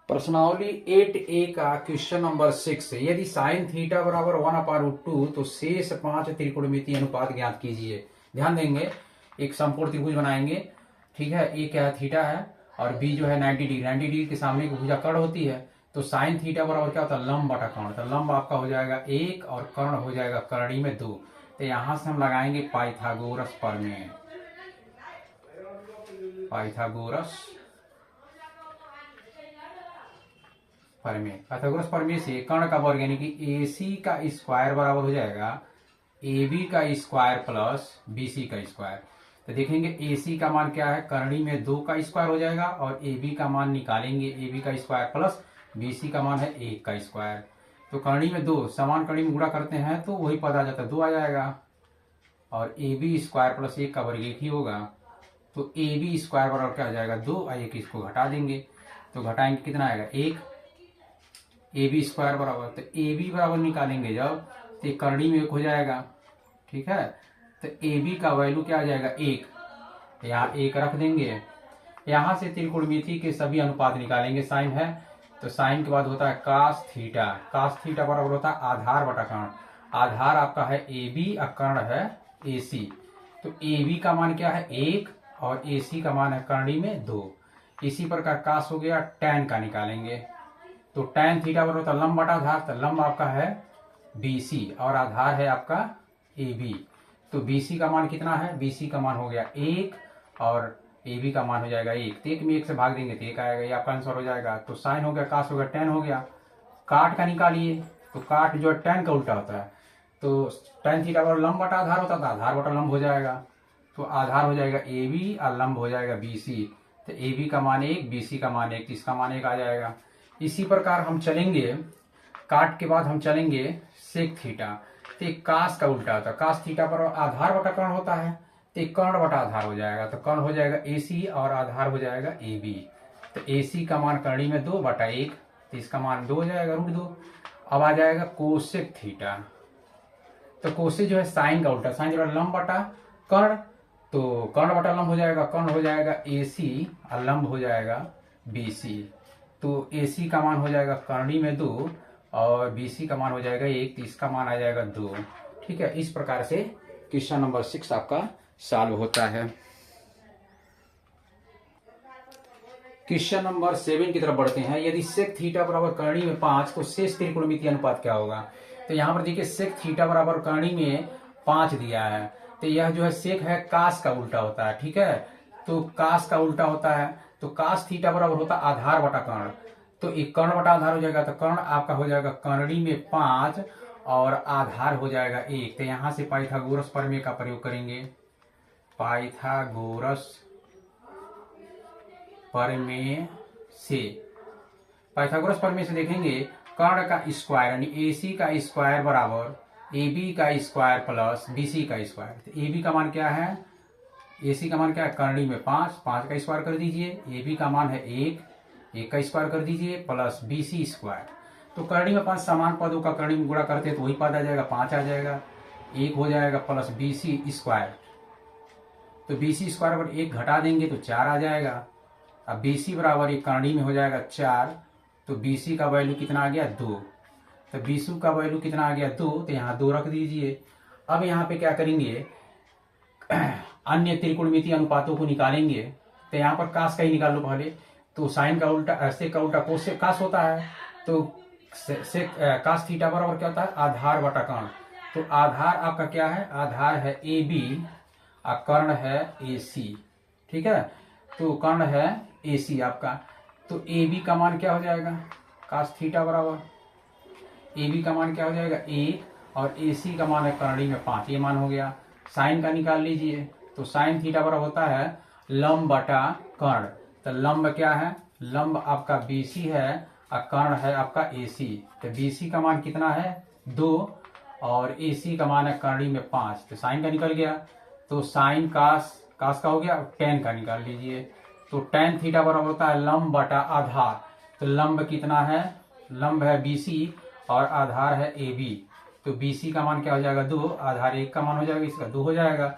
प्रश्नावली 8A का question number 6, यदि साइन थीटा बराबर 1/√2 तो शेष 5 त्रिकोणमितीय अनुपात ज्ञात कीजिए। ध्यान देंगे, एक समकोण त्रिभुज बनाएंगे, ठीक है। ए क्या है, थीटा है, और बी जो है 90 डिग्री। 90 डिग्री के सामने की भुजा कर्ण होती है, तो साइन थीटा बराबर क्या होता है, लंब बटा कर्ण। तो लंब आपका हो जाएगा 1 और कर्ण हो जाएगा करणी में 2। तो यहां से हम लगाएंगे पाइथागोरस प्रमेय। पाइथागोरस पाइथागोरस प्रमेय से कर्ण का वर्ग यानी कि AC का स्क्वायर बराबर हो जाएगा AB का स्क्वायर प्लस BC का स्क्वायर। तो देखेंगे AC का मान क्या है, करणी में 2 का स्क्वायर हो जाएगा, और AB का मान निकालेंगे AB का स्क्वायर प्लस BC का मान है 1 का स्क्वायर। तो करणी में 2 समान करणी में गुणा करते हैं तो वही पद आ जाता है, 2 आ जाएगा, और AB स्क्वायर प्लस 1 का वर्ग 1 ही होगा। तो AB स्क्वायर बराबर क्या आ जाएगा, 2 और 1 इसको घटा देंगे, तो घटाएंगे कितना आएगा, 1। AB स्क्वायर बराबर, तो AB बराबर निकालेंगे जब, तो करणी में 1 हो जाएगा, ठीक है। तो AB का वैल्यू क्या आ जाएगा, 1। यहाँ 1 रख देंगे। यहां से त्रिकोणमिति के सभी अनुपात निकालेंगे। साइन है तो साइन के बाद होता है कास थीटा। कास थीटा बराबर होता है आधार बटा कर्ण। आधार आपका है AB और कर्ण है AC। तो AB का मान क्या है, 1, और AC का मान है करणी में 2। इसी प्रकार कास हो गया, tan का निकालेंगे। तो tan थीटा बराबर होता है लंब बटा आधार। तो लंब आपका है BC और आधार है आपका AB। तो BC का मान कितना है, BC का मान हो गया 1, और AB का मान हो जाएगा 1। तो 1 में 1 से भाग देंगे तो 1 आएगा, ये आपका आंसर हो जाएगा। तो साइन हो गया, कास हो गया, tan हो गया। काट का निकालिए, तो काट जो है tan का उल्टा होता है। तो tan थीटा बराबर लंब बटा आधार होता था, आधार बटा लंब हो जाएगा। तो आधार हो जाएगा AB और लंब हो जाएगा BC। तो AB का मान 1, BC का मान 1, तो इसका मान 1 आ जाएगा। इसी प्रकार हम चलेंगे, काट के बाद हम चलेंगे सेक थीटा। तो एक कास का उल्टा होता है, कास थीटा पर आधार बटा कर्ण होता है, तो एक कर्ण बटा आधार हो जाएगा। तो कर्ण हो जाएगा AC और आधार हो जाएगा AB। तो AC का मान करणी में 2 बटा 1, तो इसका मान 2 हो जाएगा, √2। अब आ जाएगा कोसेक थीटा। तो कोसेक जो है साइन का उल्टा, साइन जो है लंब बटा कर्ण, तो कर्ण बटा लंब हो जाएगा, कर्ण हो जाएगा AC और लंब हो जाएगा BC। तो AC का मान हो जाएगा करणी में 2 और BC का मान हो जाएगा 1, तो इसका मान आ जाएगा 2। ठीक है, इस प्रकार से क्वेश्चन नंबर 6 आपका सॉल्व होता है। क्वेश्चन नंबर 7 की तरफ बढ़ते हैं। यदि सेक थीटा बराबर करणी में 5 तो शेष त्रिकोणमितीय अनुपात क्या होगा। तो यहाँ पर देखिए सेक थीटा बराबर करणी में 5 दिया है, तो यह जो है सेक है कास का उल्टा होता है, ठीक है। तो कास का उल्टा होता है, तो कास थीटा बराबर होता है आधार बटा कर्ण। तो एक कर्ण बटा आधार हो जाएगा, तो कर्ण आपका हो जाएगा करणी में 5 और आधार हो जाएगा 1। तो यहां से पाइथागोरस प्रमेय का प्रयोग करेंगे। पाइथागोरस प्रमेय से, पाइथागोरस प्रमेय से देखेंगे कर्ण का स्क्वायर यानी AC का स्क्वायर बराबर AB का स्क्वायर प्लस BC का स्क्वायर। तो AB का मान क्या है, AC का मान क्या है, करणी में 5, 5 का स्क्वायर कर दीजिए। AB का मान है 1, 1 का स्क्वायर कर दीजिए प्लस BC स्क्वायर। तो करणी में 5 समान पदों का करणी में गुणा करते हैं तो वही पद आ जाएगा, 5 आ जाएगा, 1 हो जाएगा प्लस BC स्क्वायर। तो BC स्क्वायर पर 1 घटा देंगे तो 4 आ जाएगा। अब BC बराबर एक करणी में हो जाएगा 4, तो BC का वैल्यू कितना आ गया, 2। तो BC का वैल्यू कितना आ गया, 2, तो यहाँ 2 रख दीजिए। अब यहाँ पे क्या करेंगे, अन्य त्रिकोणमितीय अनुपातों को निकालेंगे। तो यहाँ पर कास का ही निकाल लो पहले। तो साइन का उल्टा, सेक का उल्टा कोसेक कास होता है, तो कास थीटा बराबर क्या होता है, आधार बटा कर्ण। तो आधार आपका क्या है, आधार है AB और कर्ण है AC, ठीक है। तो कर्ण है AC आपका, तो AB का मान क्या हो जाएगा, कास थीटा बराबर AB का मान क्या हो जाएगा 1 और AC का मान है करणी में 5, ये मान हो गया। साइन का निकाल लीजिए, तो साइन थीटा बराबर होता है लंब बटा कर्ण। तो लंब क्या है, लंब आपका BC है और कर्ण है आपका AC। तो BC का मान कितना है, 2 और AC का मान है करणी में 5। तो साइन का निकल गया, तो साइन कास, कास का हो गया, tan का निकाल लीजिए। तो tan थीटा बराबर होता है लंब बटा आधार। तो लंब कितना है, लंब है BC और आधार है AB। तो BC का मान क्या हो जाएगा, 2, आधार 1 का मान हो जाएगा, इसका 2 हो जाएगा।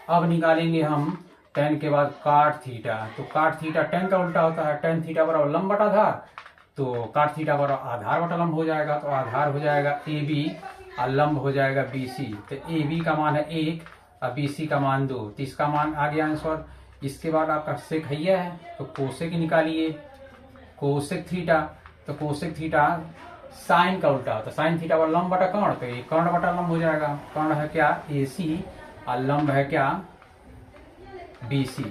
अब निकालेंगे हम tan के बाद काट थीटा। तो काट थीटा tan का उल्टा होता है, tan थीटा बराबर लंब बटा आधार। तो काट थीटा बराबर आधार बटा लंब हो जाएगा, तो आधार हो जाएगा ए बी और लंब हो जाएगा बी सी। तो ए बी का मान है 1 और बी सी का मान 2, तो इसका मान आ गया आंसर। इसके बाद आपका सेक हैया है, तो कोसेक निकालिए, कोसेक थीटा। तो कोसेक थीटा साइन का उल्टा होता है, साइन थीटा पर लंब बटा कर्ण, तो ये कर्ण बटा लंब हो जाएगा। कर्ण है क्या ए सी और लंब है क्या बी सी।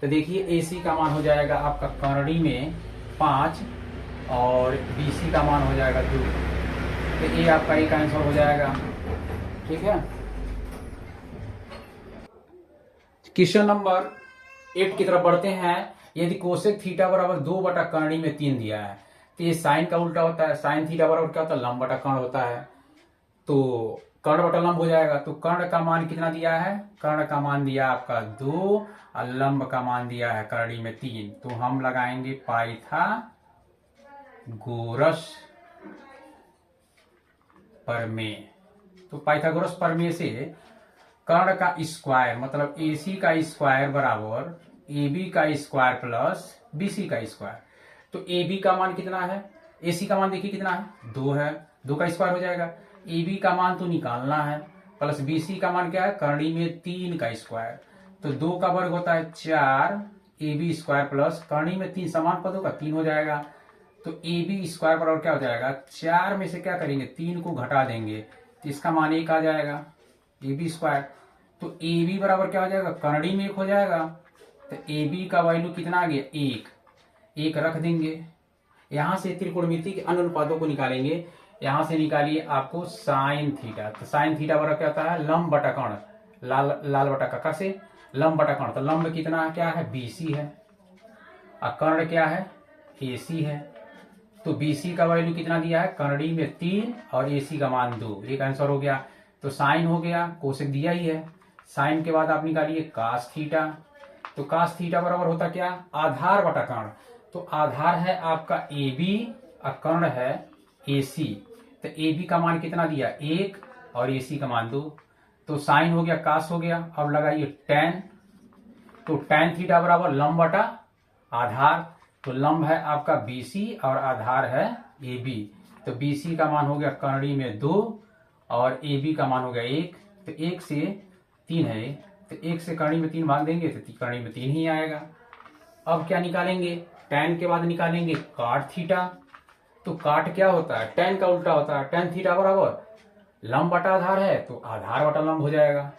तो देखिए ए सी का मान हो जाएगा आपका कर्णी में 5 और बी सी का मान हो जाएगा 2, तो ये आपका एक आंसर हो जाएगा। ठीक है, क्वेश्चन नंबर 8 की तरफ बढ़ते हैं। यदि कोसेक थीटा बराबर 2 बटा कर्णी में 3 दिया है, तो ये साइन का उल्टा होता है, साइन थीटा बराबर क्या होता है लंब बटा कर्ण होता है, तो कर्ण बटा लंब हो जाएगा। तो कर्ण का मान कितना दिया है, कर्ण का मान दिया आपका 2 और लंब का मान दिया है कर्णी में 3, तो हम लगाएंगे पाइथागोरस प्रमेय। तो पाइथागोरस प्रमेय से कर्ण का स्क्वायर मतलब AC का स्क्वायर बराबर AB का स्क्वायर प्लस BC का स्क्वायर। तो AB का मान कितना है, AC का मान देखिए कितना है 2 है, 2 का स्क्वायर हो जाएगा। AB का मान तो निकालना है, प्लस BC का मान क्या है कर्णी में 3 का स्क्वायर, तो 2 का वर्ग होता है 4 AB स्क्वायर प्लस कर्णी में 3 समान पदों का 3 हो जाएगा। तो AB स्क्वायर बराबर क्या हो जाएगा, 4 में से क्या करेंगे 3 को घटा देंगे, तो इसका मान 1 आ जाएगा AB स्क्वायर। तो AB बराबर क्या हो जाएगा कर्णी में 1 हो जाएगा, तो AB का वैल्यू कितना आ गया 1 रख देंगे। यहां से त्रिकोणमिति के अन्य अनुपातों को निकालेंगे, यहां से निकालिए आपको साइन थीटा। तो साइन थीटा बराबर क्या होता है लंब बटा कर्ण, लाल बटा कक्का से लंब बटा कर्ण, तो लंब कितना क्या है BC है और कर्ण क्या है AC है। तो BC का वैल्यू कितना दिया है कर्णी में 3 और AC का मान 2, एक आंसर हो गया। तो साइन हो गया, कोसेक दिया ही है। साइन के बाद आप निकालिए कास थीटा। तो कास थीटा बराबर होता क्या आधार बटा कर्ण, तो आधार है आपका AB और कर्ण है AC। तो AB का मान कितना दिया 1 और AC का मान 2, तो साइन हो गया कास हो गया। अब लगाइए टैन, तो टैन थीटा बराबर लंब बटा आधार, तो लंब है आपका BC और आधार है AB। तो BC का मान हो गया कर्णी में 2 और AB का मान हो गया 1, तो 1 से 3 है, तो 1 से कर्णी में 3 भाग देंगे तो कर्णी में 3 ही आएगा। अब क्या निकालेंगे, टैन के बाद निकालेंगे काट थीटा। तो काट क्या होता है टैन का उल्टा होता है, टैन थीटा बराबर लंब बटा आधार है, तो आधार बटा लंब हो जाएगा।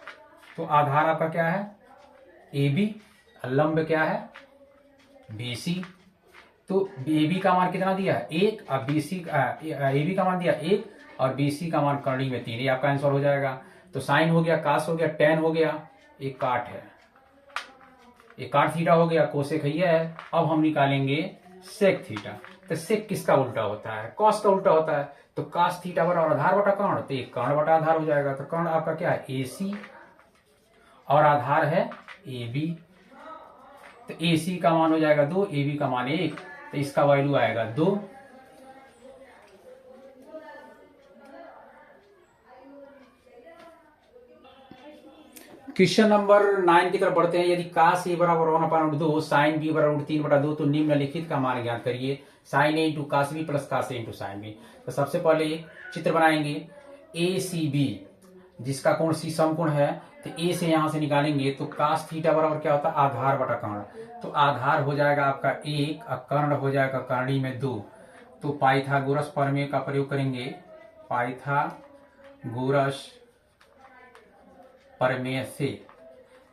तो आधार आपका क्या है AB, लंब क्या है BC। तो AB का मान कितना दिया 1 और AB का मान दिया 1 और BC का मान कर्णी में 3, ये आपका आंसर हो जाएगा। तो साइन हो गया कास हो गया टैन हो गया, एक काट है, एक काट थीटा हो गया, कोसेक है। अब हम निकालेंगे सेक थीटा। तो सेक किसका उल्टा होता है कॉस का उल्टा होता है, तो कास थीटा बराबर आधार बटा कर्ण, तो एक कर्ण बटा आधार हो जाएगा। तो कर्ण आपका क्या है AC और आधार है AB। तो AC का मान हो जाएगा 2, AB का मान 1, तो इसका वैल्यू आएगा 2। क्वेश्चन नंबर 9 की तरफ बढ़ते हैं। यदि कास A बराबर 1/2 साइन B बराबर 3/2, तो निम्नलिखित का मान ज्ञात करिए। Sine A into cos B plus cos A into sine B। तो सबसे पहले चित्र बनाएंगे ACB, जिसका कोण C समकोण है, तो A से यहां से निकालेंगे तो कास थीटा बराबर क्या होता है आधार बटा कर्ण, तो आधार हो जाएगा आपका 1 और कर्ण हो जाएगा कर्णी में 2। तो पाइथागोरस प्रमेय का प्रयोग करेंगे, पाइथागोरस प्रमेय से।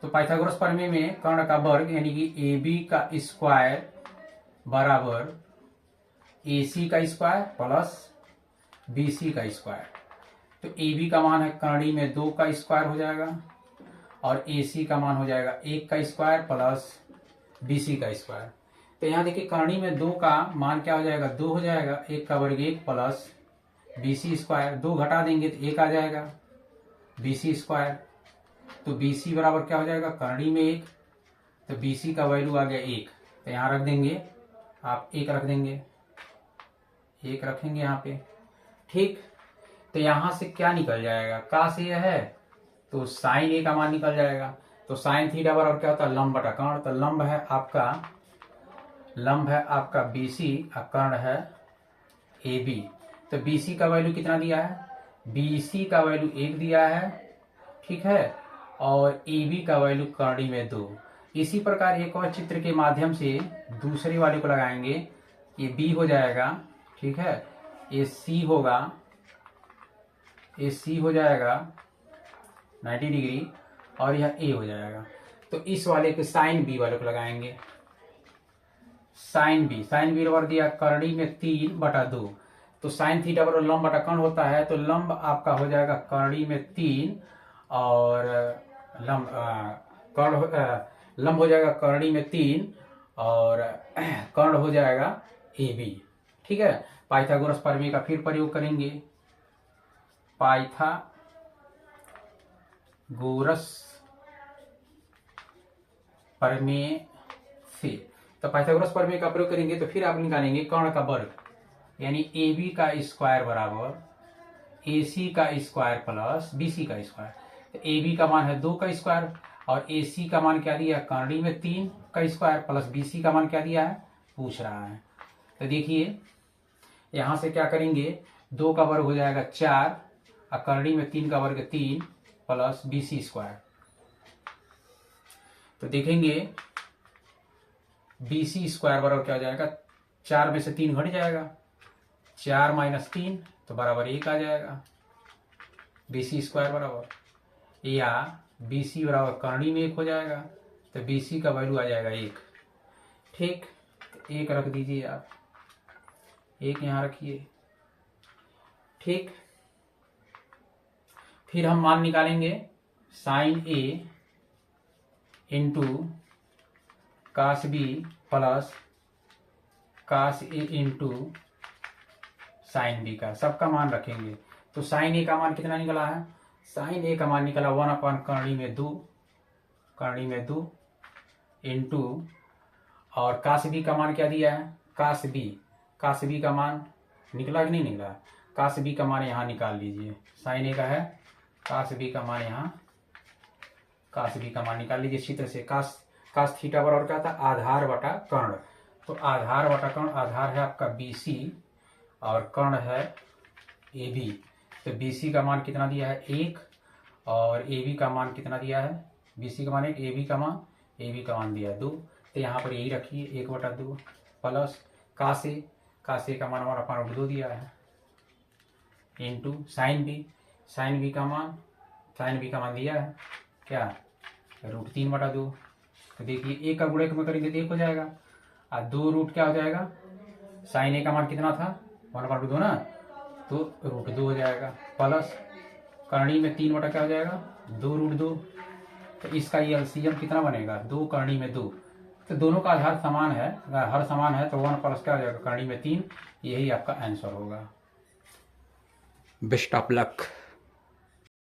तो पाइथागोरस प्रमेय में कर्ण का वर्ग यानी कि AB का स्क्वायर बराबर AC का स्क्वायर प्लस BC का स्क्वायर। तो AB का मान है कर्णी में 2 का स्क्वायर हो जाएगा और AC का मान हो जाएगा 1 का स्क्वायर प्लस BC का स्क्वायर। तो यहाँ देखिए कर्णी में 2 का मान क्या हो जाएगा 2 हो जाएगा, 1 का वर्ग 1 प्लस BC स्क्वायर, 2 घटा देंगे तो 1 आ जाएगा BC स्क्वायर। तो BC बराबर क्या हो जाएगा कर्णी में 1, तो BC का वैल्यू आ गया 1, तो यहाँ रख देंगे आप 1 रख देंगे, 1 रखेंगे यहाँ पे। ठीक, तो यहां से क्या निकल जाएगा कास A है तो साइन A का मान निकल जाएगा। तो साइन थीटा बराबर क्या होता है लंब बटा कर्ण, तो लंब है आपका लंब है आपका BC और कर्ण है AB। तो BC का वैल्यू कितना दिया है, BC का वैल्यू 1 दिया है, ठीक है, और AB का वैल्यू कर्णी में 2। इसी प्रकार एक और चित्र के माध्यम से दूसरे वाले को लगाएंगे। ये B हो जाएगा, ठीक है, ये C होगा, ये C हो जाएगा 90 डिग्री और यह A हो जाएगा। तो इस वाले को साइन B वाले को लगाएंगे। साइन B बराबर दिया कर्णी में 3/2। तो साइन थीटा बराबर लंब बटा कर्ण होता है, तो लंब आपका हो जाएगा कर्णी में 3 और लंब हो जाएगा कर्णी में 3 और कर्ण हो जाएगा AB, ठीक है। पाइथागोरस प्रमेय का फिर प्रयोग करेंगे। पाइथागोरस प्रमेय से, तो पाइथागोरस प्रमेय का प्रयोग करेंगे तो फिर आप निकालेंगे कर्ण का वर्ग, यानी AB का स्क्वायर बराबर AC का स्क्वायर प्लस BC का स्क्वायर। तो AB का मान है 2 का स्क्वायर और AC का मान क्या दिया है, कर्णी में 3 का स्क्वायर प्लस BC का मान क्या दिया है, पूछ रहा है। तो देखिए यहां से क्या करेंगे, 2 का वर्ग हो जाएगा 4 और कर्णी में 3 का वर्ग 3 प्लस BC स्क्वायर। तो देखेंगे BC स्क्वायर बराबर क्या हो जाएगा, 4 में से 3 घट जाएगा, 4 - 3 तो बराबर 1 आ जाएगा। BC स्क्वायर बराबर, या BC बराबर कर्णी में 1 हो जाएगा, तो BC का वैल्यू आ जाएगा 1, ठीक। तो 1 रख दीजिए आप, 1 यहां रखिए, ठीक। फिर हम मान निकालेंगे sine A into cos B plus cos A into sine B का, सबका मान रखेंगे। तो साइन A का मान कितना निकला है, साइन A का मान निकला 1 कर्णी में 2 इंटू और कास B का मान क्या दिया है, कास B का मान निकला कि नहीं निकला, कास B का मान यहाँ निकाल लीजिए। साइन A का है, कास B का मान यहाँ, कास B का मान निकाल लीजिए चित्र से। कास थीटा बराबर क्या था, आधार बटा कर्ण। तो आधार बटा कर्ण, आधार है आपका BC और कर्ण है AB। तो BC का मान कितना दिया है 1 और AB का मान कितना दिया है, BC का मान 1, AB का मान दिया 2। तो यहाँ पर यही रखिए 1/2 प्लस कास A का मान 1/2 दिया है इंटू साइन B का मान दिया है क्या, √3/2। तो देखिए 1 का गुणक में करेंगे तो 1 हो जाएगा और 2 रूट क्या हो जाएगा, साइन A का मान कितना था 1/2 ना, तो √2 हो जाएगा प्लस कर्णी में 3 बटा क्या हो जाएगा 2√2। तो इसका ये LCM कितना बनेगा, 2 कर्णी में 2। तो दोनों का आधार समान है, अगर हर समान है तो 1 प्लस क्या हो जाएगा कर्णी में 3। यही आपका आंसर होगा। Best of luck.